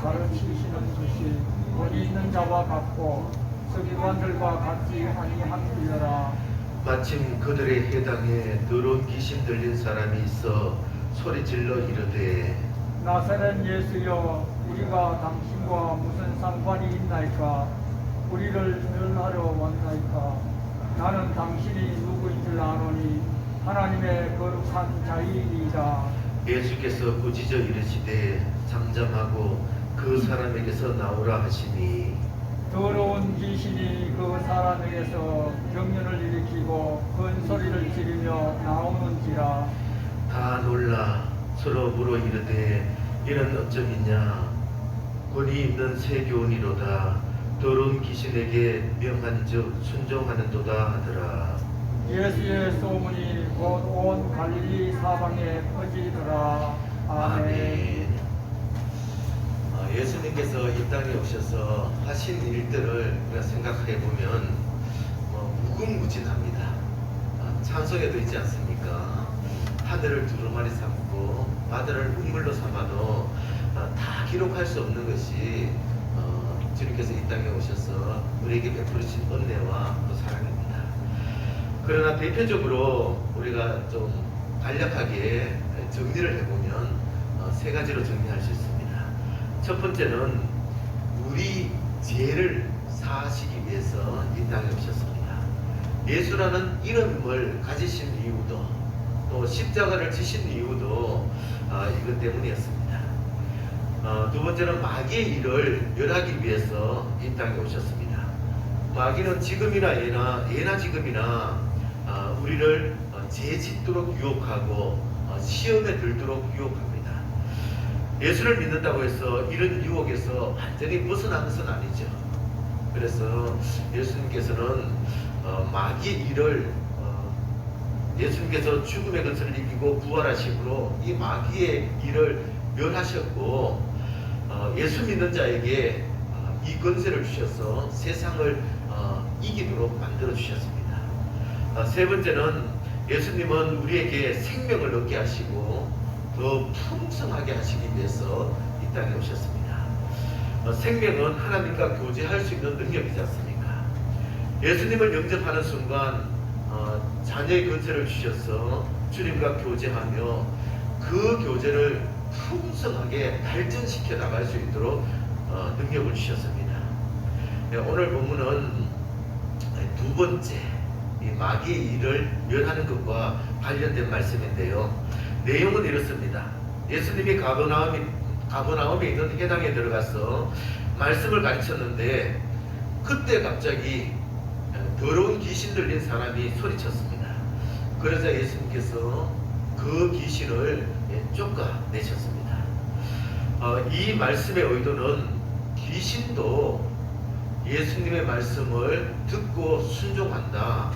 가르치시는 것이 권위 있는 자와 같고 서기관들과 같이 아니함이더라. 마침 그들의 해당에 더러운 귀신 들린 사람이 있어 소리질러 이르되 나사렛 예수여, 우리가 당신과 무슨 상관이 있나이까? 우리를 멸하러 왔나이까? 나는 당신이 누구인 줄 아노니 하나님의 거룩한 자이니이다. 예수께서 꾸짖어 이르시되 잠잠하고 그 사람에게서 나오라 하시니 더러운 귀신이 그 사람에게서 경련을 일으키고 큰 소리를 지르며 나오는지라. 다 놀라 서로 물어 이르되 이는 어쩌겠냐. 권위 있는 세교원이로다. 더러운 귀신에게 명한즉 순종하는도다 하더라. 예수의 소문이 곧 온 갈릴리 사방에 퍼지더라. 아멘. 예수님께서 이 땅에 오셔서 하신 일들을 우리가 생각해 보면 무궁무진합니다. 찬송에도 있지 않습니까? 하늘을 두루마리 삼고 바다를 물물로 삼아도 다 기록할 수 없는 것이 주님께서 이 땅에 오셔서 우리에게 베푸신 은혜와 또 사랑입니다. 그러나 대표적으로 우리가 좀 간략하게 정리를 해보면 세 가지로 정리할 수 있습니다. 첫 번째는 우리 죄를 사하시기 위해서 이 땅에 오셨습니다. 예수라는 이름을 가지신 이유도 또 십자가를 지신 이유도 이것 때문이었습니다. 두 번째는 마귀의 일을 멸하기 위해서 이 땅에 오셨습니다. 마귀는 지금이나 예나 지금이나 우리를 죄 짓도록 유혹하고 시험에 들도록 유혹합니다. 예수를 믿는다고 해서 이런 유혹에서 완전히 벗어난 것은 아니죠. 그래서 예수님께서는 마귀의 일을 예수님께서 죽음의 근세를 이기고 부활하심으로 이 마귀의 일을 멸하셨고 예수 믿는 자에게 이 권세를 주셔서 세상을 이기도록 만들어 주셨습니다. 세 번째는 예수님은 우리에게 생명을 얻게 하시고 더 풍성하게 하시기 위해서 이 땅에 오셨습니다. 생명은 하나님과 교제할 수 있는 능력이지 않습니까? 예수님을 영접하는 순간 자녀의 권세를 주셔서 주님과 교제하며 그 교제를 풍성하게 발전시켜 나갈 수 있도록 능력을 주셨습니다. 오늘 본문은 두 번째 이 마귀의 일을 멸하는 것과 관련된 말씀인데요. 내용은 이렇습니다. 예수님이 가버나움에 있는 회당에 들어가서 말씀을 가르쳤는데 그때 갑자기 더러운 귀신 들린 사람이 소리쳤습니다. 그러자 예수님께서 그 귀신을 쫓아내셨습니다. 이 말씀의 의도는 귀신도 예수님의 말씀을 듣고 순종한다.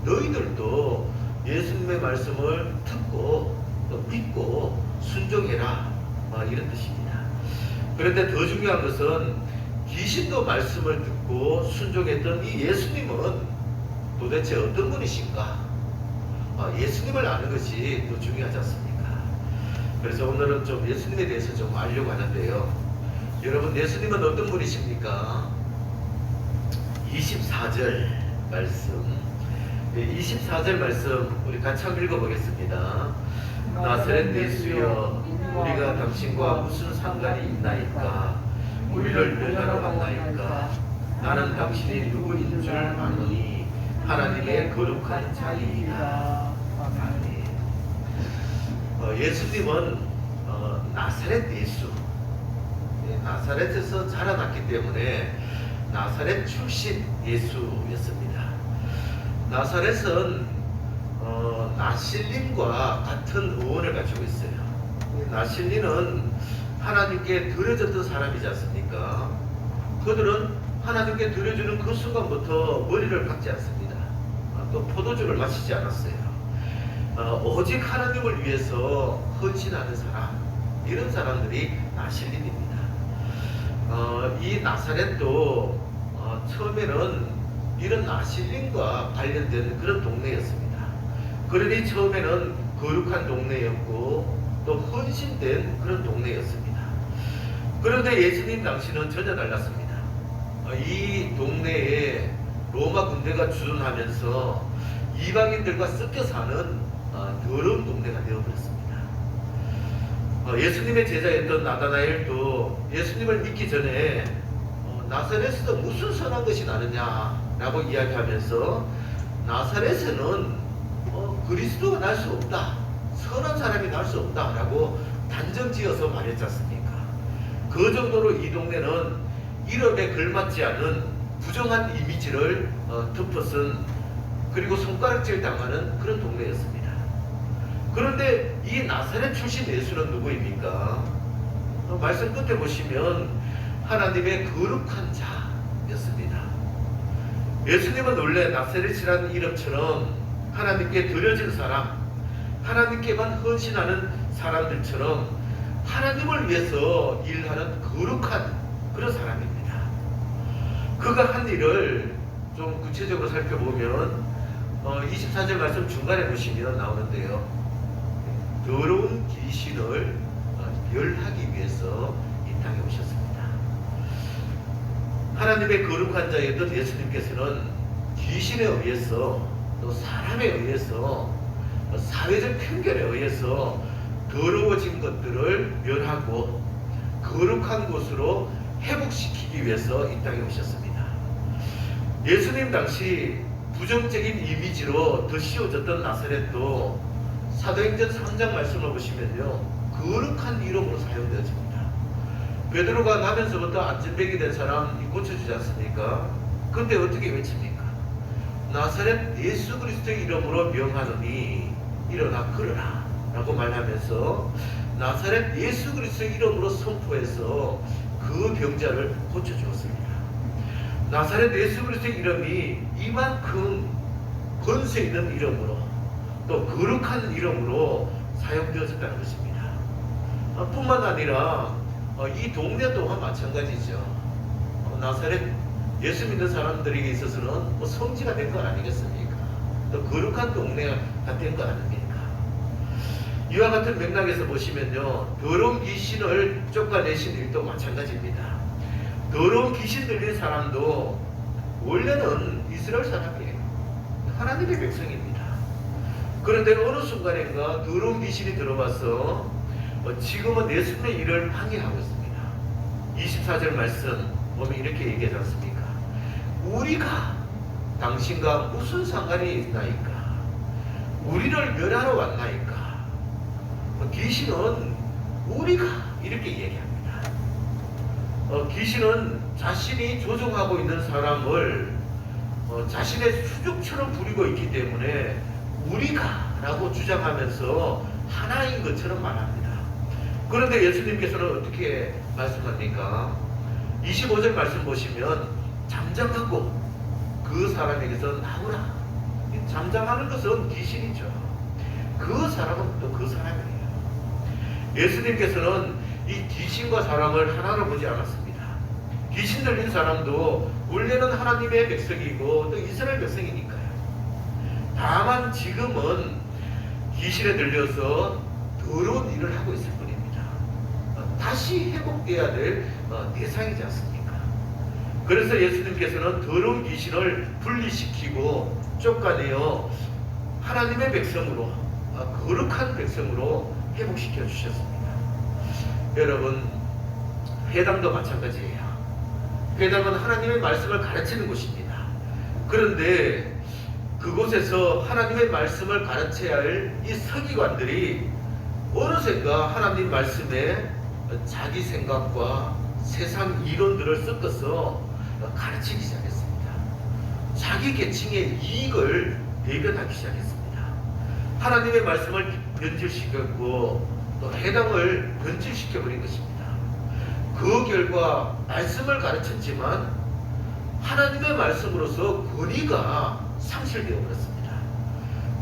너희들도 예수님의 말씀을 듣고 믿고 순종해라. 이런 뜻입니다. 그런데 더 중요한 것은 귀신도 말씀을 듣고 순종했던 이 예수님은 도대체 어떤 분이신가? 예수님을 아는 것이 더 중요하지 않습니까? 그래서 오늘은 좀 예수님에 대해서 좀 알려고 하는데요. 여러분, 예수님은 어떤 분이십니까? 24절 말씀, 24절 말씀 우리 같이 한번 읽어보겠습니다. 나사렛 예수여, 우리가 당신과 무슨 상관이 있나이까? 우리를 멸하러 왔나이까? 나는 당신이 누구인 줄 아노니 하나님의 거룩한 자이니라. 아멘. 예수님은 나사렛 예수, 나사렛에서 자라났기 때문에 나사렛 출신 예수였습니다. 나사렛은 나실림과 같은 의원을 가지고 있어요. 나실림은 하나님께 드려졌던 사람이지 않습니까? 그들은 하나님께 드려주는 그 순간부터 머리를 박지 않습니다. 또 포도주를 마시지 않았어요. 오직 하나님을 위해서 헌신하는 사람, 이런 사람들이 나실림입니다. 이 나사렛도 처음에는 이런 나실림과 관련된 그런 동네였습니다. 그러니 처음에는 거룩한 동네였고 또 헌신된 그런 동네였습니다. 그런데 예수님 당시는 전혀 달랐습니다. 이 동네에 로마 군대가 주둔하면서 이방인들과 섞여 사는 더러운 동네가 되어버렸습니다. 예수님의 제자였던 나다나엘도 예수님을 믿기 전에 나사렛에서 무슨 선한 것이 나느냐라고 이야기하면서 나사렛에는 그리스도가 날 수 없다, 선한 사람이 날 수 없다라고 단정지어서 말했지 않습니까? 그 정도로 이 동네는 이름에 걸맞지 않은 부정한 이미지를 덮어쓴, 그리고 손가락질 당하는 그런 동네였습니다. 그런데 이 나사렛 출신 예수는 누구입니까? 말씀 끝에 보시면 하나님의 거룩한 자였습니다. 예수님은 원래 나사렛이라는 이름처럼 하나님께 드려진 사람, 하나님께만 헌신하는 사람들처럼 하나님을 위해서 일하는 거룩한 그런 사람입니다. 그가 한 일을 좀 구체적으로 살펴보면 24절 말씀 중간에 보시면 나오는데요. 더러운 귀신을 멸하기 위해서 이 땅에 오셨습니다. 하나님의 거룩한 자였던 예수님께서는 귀신에 의해서, 또 사람에 의해서, 사회적 편견에 의해서 더러워진 것들을 멸하고 거룩한 곳으로 회복시키기 위해서 이 땅에 오셨습니다. 예수님 당시 부정적인 이미지로 더 씌워졌던 나사렛도 사도행전 3장 말씀을 보시면요, 거룩한 이름으로 사용되어집니다. 베드로가 나면서부터 안전뱅이 된 사람 고쳐주지 않습니까? 근데 어떻게 외칩니까? 나사렛 예수 그리스도의 이름으로 명하노니 일어나 걸어라 라고 말하면서 나사렛 예수 그리스도의 이름으로 선포해서 그 병자를 고쳐주었습니다. 나사렛 예수 그리스도의 이름이 이만큼 권세 있는 이름으로, 또 거룩한 이름으로 사용되어졌다는 것입니다. 뿐만 아니라 이 동네 또한 마찬가지죠. 나사렛 예수 믿는 사람들에게 있어서는 성지가 된 건 아니겠습니까? 또 거룩한 동네가 된 건 아닙니까? 이와 같은 맥락에서 보시면요, 더러운 귀신을 쫓아내신 일도 마찬가지입니다. 더러운 귀신 들린 사람도 원래는 이스라엘 사람이에요. 하나님의 백성입니다. 그런데 어느 순간인가 더러운 귀신이 들어와서 지금은 예수님의 일을 방해하고 있습니다. 24절 말씀 보면 이렇게 얘기하지 않습니까? 우리가 당신과 무슨 상관이 있나이까? 우리를 멸하러 왔나이까? 귀신은 우리가 이렇게 얘기합니다. 귀신은 자신이 조종하고 있는 사람을 자신의 수족처럼 부리고 있기 때문에 우리가 라고 주장하면서 하나인 것처럼 말합니다. 그런데 예수님께서는 어떻게 말씀합니까? 25절 말씀 보시면 잠잠하고 그 사람에게서 나오라. 잠잠하는 것은 귀신이죠. 그 사람은 또 그 사람이에요. 예수님께서는 이 귀신과 사람을 하나로 보지 않았습니다. 귀신 들린 사람도 원래는 하나님의 백성이고 또 이스라엘 백성이니까요. 다만 지금은 귀신에 들려서 더러운 일을 하고 있을 뿐입니다. 다시 회복돼야 될 대상이지 않습니까? 그래서 예수님께서는 더러운 귀신을 분리시키고 쫓아내어 하나님의 백성으로, 거룩한 백성으로 회복시켜 주셨습니다. 여러분, 회당도 마찬가지예요. 회당은 하나님의 말씀을 가르치는 곳입니다. 그런데 그곳에서 하나님의 말씀을 가르쳐야 할 이 서기관들이 어느샌가 하나님 말씀에 자기 생각과 세상 이론들을 섞어서 가르치기 시작했습니다. 자기 계층의 이익을 대변하기 시작했습니다. 하나님의 말씀을 변질시켰고 또 해당을 변질시켜버린 것입니다. 그 결과 말씀을 가르쳤지만 하나님의 말씀으로서 권위가 상실되어 버렸습니다.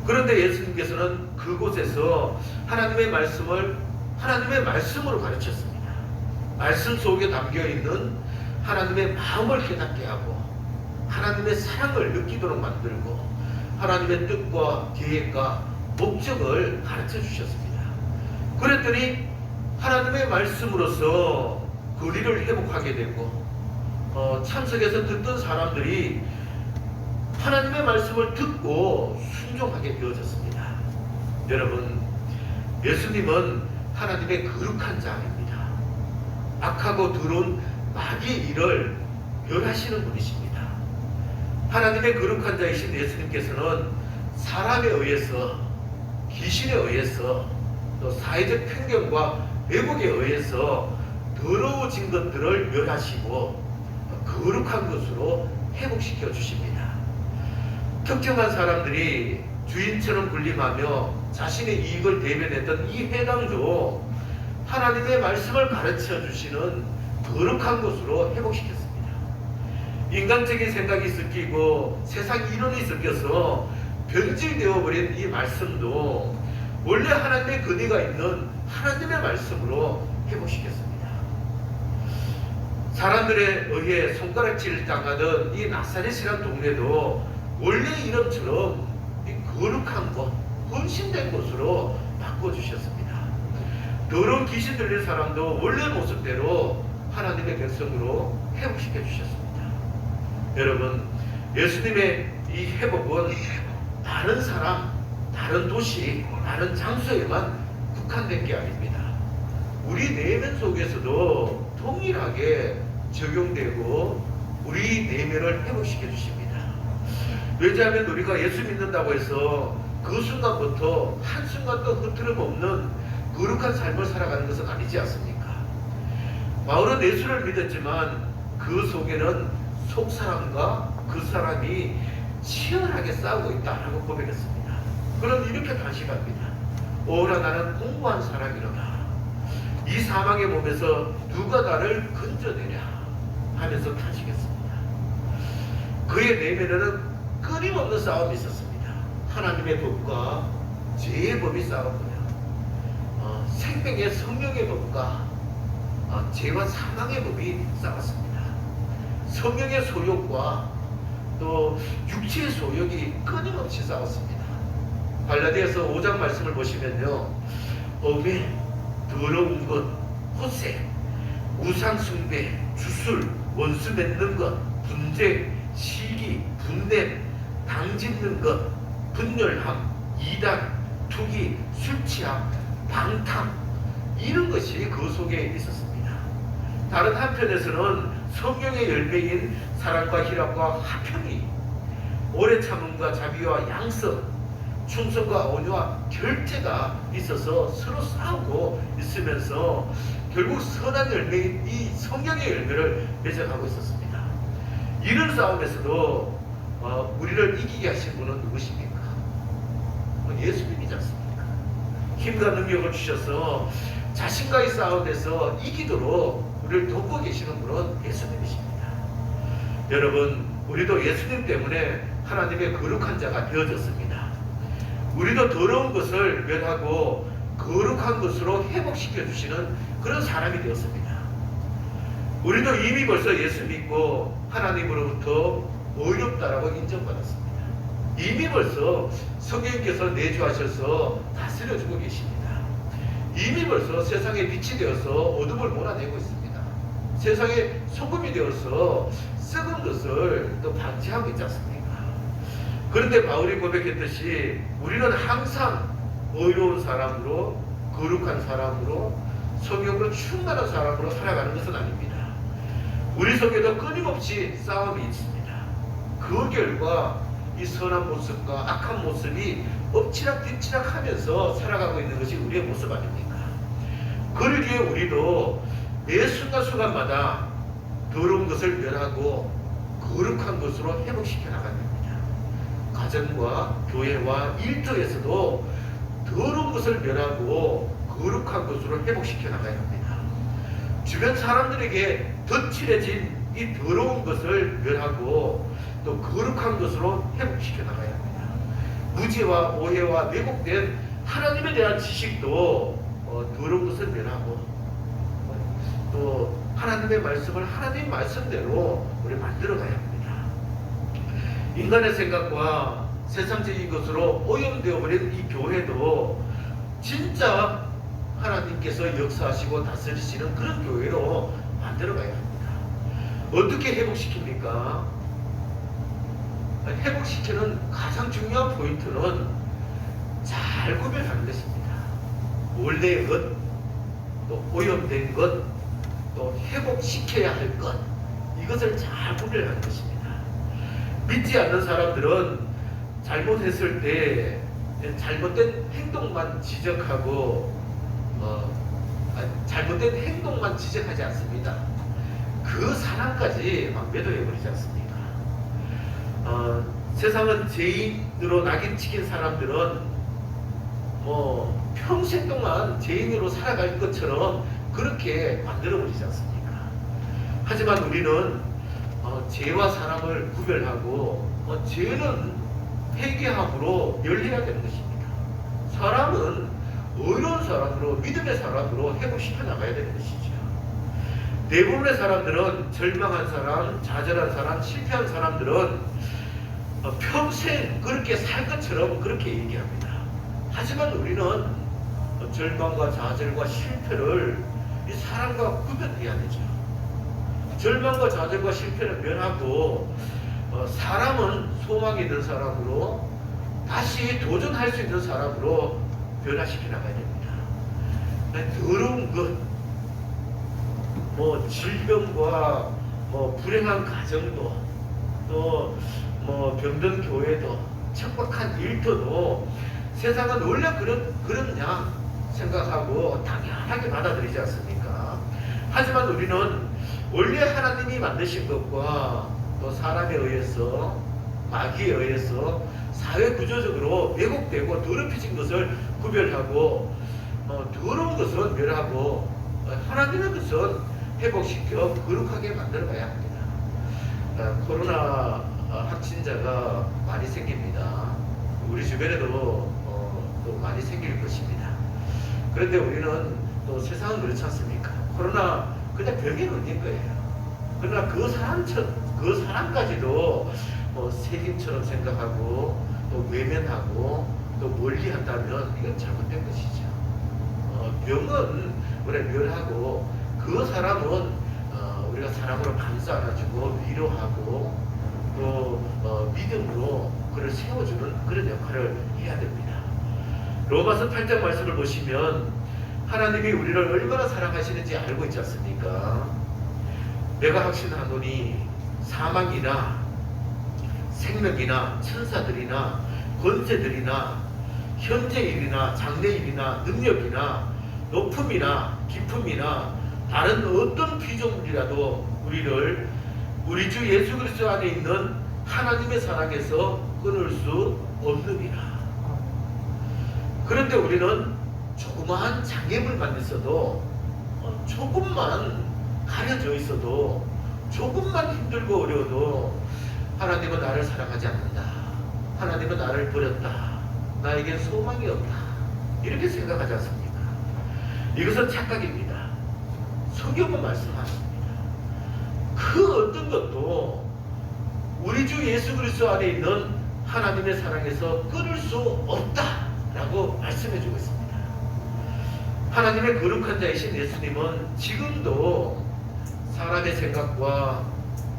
그런데 예수님께서는 그곳에서 하나님의 말씀을 하나님의 말씀으로 가르쳤습니다. 말씀 속에 담겨있는 하나님의 마음을 깨닫게 하고 하나님의 사랑을 느끼도록 만들고 하나님의 뜻과 계획과 목적을 가르쳐 주셨습니다. 그랬더니 하나님의 말씀으로서 거리를 회복하게 되고 참석해서 듣던 사람들이 하나님의 말씀을 듣고 순종하게 되어졌습니다. 여러분, 예수님은 하나님의 거룩한 자입니다. 악하고 더러운 마귀의 일을 멸하시는 분이십니다. 하나님의 거룩한 자이신 예수님께서는 사람에 의해서, 귀신에 의해서, 또 사회적 편견과 왜곡에 의해서 더러워진 것들을 멸하시고 거룩한 것으로 회복시켜 주십니다. 특정한 사람들이 주인처럼 군림하며 자신의 이익을 대변했던 이 회당도 하나님의 말씀을 가르쳐 주시는 거룩한 것으로 회복시켰습니다. 인간적인 생각이 섞이고 세상 이론이 섞여서 변질되어 버린 이 말씀도 원래 하나님의 근위가 있는 하나님의 말씀으로 회복시켰습니다. 사람들에 의해 손가락질 당하던 이 나사렛이란 동네도 원래 이름처럼 이 거룩한 곳, 헌신된 곳으로 바꿔주셨습니다. 더러운 귀신 들린 사람도 원래 모습대로 하나님의 백성으로 회복시켜 주셨습니다. 여러분, 예수님의 이 회복은 다른 사람, 다른 도시, 다른 장소에만 국한된 게 아닙니다. 우리 내면 속에서도 동일하게 적용되고 우리 내면을 회복시켜 주십니다. 왜냐하면 우리가 예수 믿는다고 해서 그 순간부터 한순간도 흐트름 없는 거룩한 삶을 살아가는 것은 아니지 않습니까? 바울은 예수를 믿었지만 그 속에는 속사람과 그 사람이 치열하게 싸우고 있다라고 고백했습니다. 그럼 이렇게 단식합니다. 오라 나는 공고한 사람이로다. 이 사망의 몸에서 누가 나를 건져내랴 하면서 탄식했습니다. 그의 내면에는 끊임없는 싸움이 있었습니다. 하나님의 법과 죄의 법이 싸웠고요. 생명의 성령의 법과 죄와 사망의 법이 싸웠습니다. 성령의 소욕과 또 육체의 소욕이 끊임없이 싸웠습니다. 갈라디아서 5장 말씀을 보시면요, 음해, 더러운 것, 호색, 우상 숭배, 주술, 원수 맺는 것, 분쟁, 시기, 분냄, 당 짓는 것, 분열함, 이단, 투기, 술 취함, 방탕, 이런 것이 그 속에 있었습니다. 다른 한편에서는 성령의 열매인 사랑과 희락과 화평이, 오래 참음과 자비와 양성, 충성과 온유와 결제가 있어서 서로 싸우고 있으면서 결국 선한 열매인 이 성령의 열매를 맺어가고 있었습니다. 이런 싸움에서도 우리를 이기게 하신 분은 누구십니까? 예수님이지 않습니까? 힘과 능력을 주셔서 자신과의 싸움에서 이기도록 우리를 돕고 계시는 분은 예수님이십니다. 여러분, 우리도 예수님 때문에 하나님의 거룩한 자가 되어졌습니다. 우리도 더러운 것을 멸하고 거룩한 것으로 회복시켜 주시는 그런 사람이 되었습니다. 우리도 이미 벌써 예수 믿고 하나님으로부터 의롭다라고 인정받았습니다. 이미 벌써 성령께서 내주하셔서 다스려주고 계십니다. 이미 벌써 세상에 빛이 되어서 어둠을 몰아내고 있습니다. 세상에 소금이 되어서 썩은 것을 또 방지하고 있지 않습니까? 그런데 바울이 고백했듯이 우리는 항상 의로운 사람으로, 거룩한 사람으로, 성령으로 충만한 사람으로 살아가는 것은 아닙니다. 우리 속에도 끊임없이 싸움이 있습니다. 그 결과 이 선한 모습과 악한 모습이 엎치락 뒤치락 하면서 살아가고 있는 것이 우리의 모습 아닙니까? 그러기에 우리도 매 순간순간마다 더러운 것을 멸하고 거룩한 것으로 회복시켜 나가야 됩니다. 가정과 교회와 일터에서도 더러운 것을 멸하고 거룩한 것으로 회복시켜 나가야 합니다. 주변 사람들에게 덧칠해진 이 더러운 것을 멸하고 또 거룩한 것으로 회복시켜 나가야 합니다. 무지와 오해와 왜곡된 하나님에 대한 지식도 더러운 것을 멸하고 또 하나님의 말씀을 하나님 말씀대로 우리 만들어가야 합니다. 인간의 생각과 세상적인 것으로 오염되어버린 이 교회도 진짜 하나님께서 역사하시고 다스리시는 그런 교회로 만들어가야 합니다. 어떻게 회복시킵니까? 회복시키는 가장 중요한 포인트는 잘 구별하는 것입니다. 원래의 것, 또 오염된 것, 또 회복시켜야 할 것, 이것을 잘 구별하는 것입니다. 믿지 않는 사람들은 잘못했을 때 잘못된 행동만 지적하고 잘못된 행동만 지적하지 않습니다. 그 사람까지 막 매도해버리지 않습니까? 세상은 죄인으로 낙인찍힌 사람들은 뭐 평생 동안 죄인으로 살아갈 것처럼 그렇게 만들어버리지 않습니까? 하지만 우리는 죄와 사람을 구별하고 죄는 회개함으로 멸해야 되는 것입니다. 사람은 의로운 사람으로, 믿음의 사람으로 회복시켜 나가야 되는 것이죠. 대부분의 사람들은, 절망한 사람, 좌절한 사람, 실패한 사람들은 평생 그렇게 살 것처럼 그렇게 얘기합니다. 하지만 우리는 절망과 좌절과 실패를 이 사람과 구별해야 되죠. 절망과 좌절과 실패를 면하고 사람은 소망이 있는 사람으로, 다시 도전할 수 있는 사람으로 변화시켜 나가야 됩니다. 더러운 것, 뭐 질병과 뭐 불행한 가정도, 또 뭐 병든 교회도, 척박한 일터도 세상은 원래 그렇냐 생각하고 당연하게 받아들이지 않습니까? 하지만 우리는 원래 하나님이 만드신 것과 또 사람에 의해서, 마귀에 의해서 사회 구조적으로 왜곡되고 더럽혀진 것을 구별하고 더러운 것은 멸하고 하나님의 것은 회복시켜 거룩하게 만들어가야 합니다. 코로나 확진자가 많이 생깁니다. 우리 주변에도 또 많이 생길 것입니다. 그런데 우리는 또 세상은 그렇지 않습니까? 코로나 그냥 병이 걸린 거예요. 그러나 그 사람까지도 세균처럼 생각하고 또 외면하고 또 멀리한다면 이건 잘못된 것이죠. 병은 우리가 멸하고 그 사람은 우리가 사랑으로 감싸 안아주고 위로하고 또 믿음으로 그를 세워주는 그런 역할을 해야 됩니다. 로마서 8장 말씀을 보시면 하나님이 우리를 얼마나 사랑하시는지 알고 있지 않습니까? 내가 확신하노니 사망이나 생명이나 천사들이나 권세들이나 현재일이나 장래일이나 능력이나 높음이나 깊음이나 다른 어떤 피조물이라도 우리를 우리 주 예수 그리스도 안에 있는 하나님의 사랑에서 끊을 수 없느니라. 그런데 우리는 조그마한 장애물만 있어도, 조금만 가려져 있어도, 조금만 힘들고 어려워도 하나님은 나를 사랑하지 않는다, 하나님은 나를 버렸다, 나에겐 소망이 없다, 이렇게 생각하지 않습니까? 이것은 착각입니다. 성경은 말씀하십니다. 그 어떤 것도 우리 주 예수 그리스도 안에 있는 하나님의 사랑에서 끊을 수 없다라고 말씀해주고 있습니다. 하나님의 거룩한 자이신 예수님은 지금도 사람의 생각과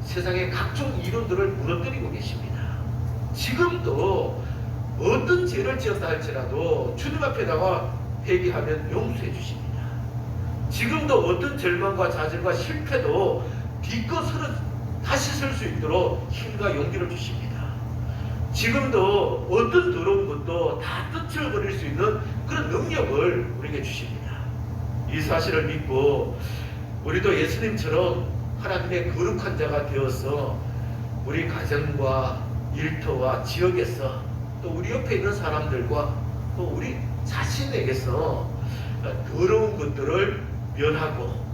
세상의 각종 이론들을 무너뜨리고 계십니다. 지금도 어떤 죄를 지었다 할지라도 주님 앞에 나와 회개하면 용서해 주십니다. 지금도 어떤 절망과 좌절과 실패도 기껏 다시 설 수 있도록 힘과 용기를 주십니다. 지금도 어떤 더러운 것도 다 떨쳐버릴 수 있는 그런 능력을 우리에게 주십니다. 이 사실을 믿고 우리도 예수님처럼 하나님의 거룩한 자가 되어서 우리 가정과 일터와 지역에서 또 우리 옆에 있는 사람들과 또 우리 자신에게서 더러운 것들을 면하고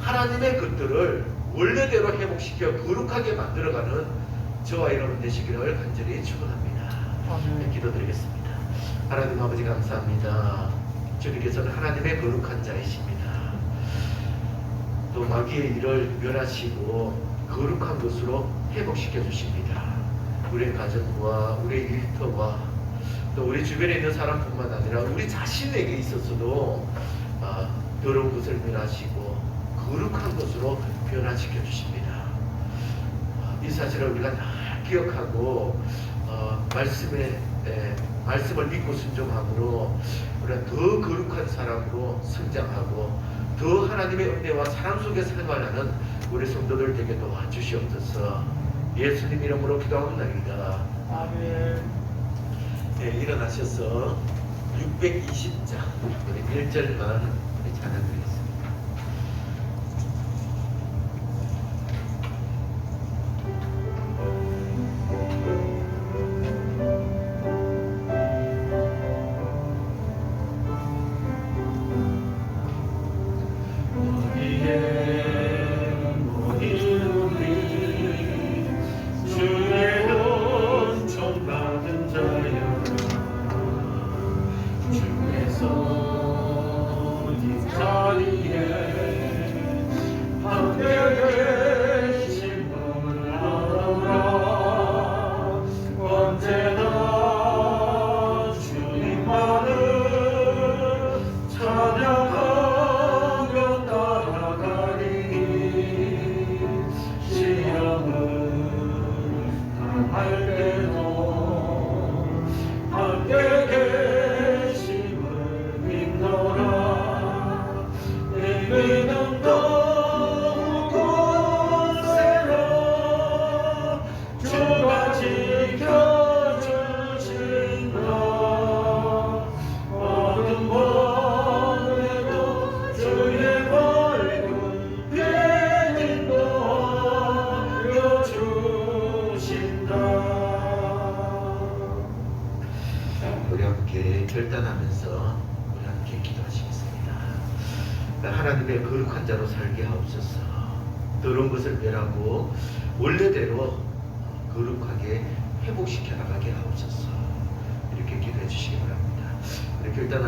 하나님의 것들을 원래대로 회복시켜 거룩하게 만들어가는 저와 여러분 되시기를 간절히 축원합니다. 기도드리겠습니다. 하나님 아버지 감사합니다. 주님께서는 하나님의 거룩한 자이십니다. 또 마귀의 일을 멸하시고 거룩한 것으로 회복시켜 주십니다. 우리의 가정과 우리의 일터와 또 우리 주변에 있는 사람뿐만 아니라 우리 자신에게 있어서도 더러운 것을 멸하시고 거룩한 것으로 변화시켜 주십니다. 이 사실을 우리가 다 기억하고 말씀을 믿고 순종함으로 우리가 더 거룩한 사람으로 성장하고 더 하나님의 은혜와 사랑 속에 생활하는 우리 성도들 되게 도와주시옵소서. 예수님 이름으로 기도합니다. 아멘. 네, 일어나셔서 620장 우리 1절만 찬양드리겠습니다. 우리 함께 결단하면서 우리 함께 기도하시겠습니다. 하나님의 거룩한 자로 살게 하옵소서. 더러운 것을 멸하고 원래대로 거룩하게 회복시켜 나가게 하옵소서. 이렇게 기도해 주시기 바랍니다. 우리 결단하면서